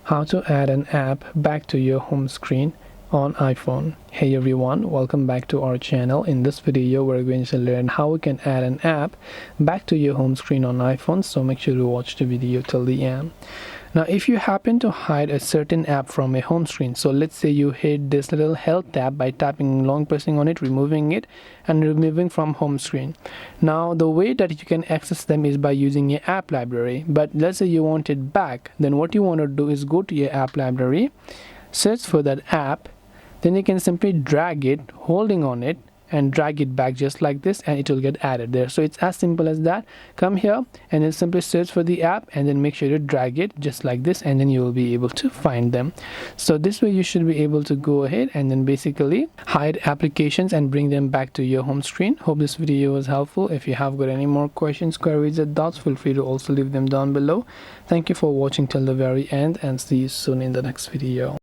How to add an app back to your home screen on iPhone. Hey everyone, welcome back to our channel. In this video we're going to learn how we can add an app back to your home screen on iPhone, so make sure to watch the video till the end. Now if you happen to hide a certain app from a home screen, so let's say you hid this little health tab by tapping long pressing on it, removing it and removing from home screen. Now the way that you can access them is by using your app library, but let's say you want it back. Then what you want to do is go to your app library, search for that app, then you can simply drag it holding on it and drag it back just like this, and it will get added there. So it's as simple as that. Come here and then simply search for the app and then make sure to drag it just like this, and then you will be able to find them. So this way you should be able to go ahead and then basically hide applications and bring them back to your home screen. Hope this video was helpful. If you have got any more questions, queries or doubts, feel free to also leave them down below. Thank you for watching till the very end, and see you soon in the next video.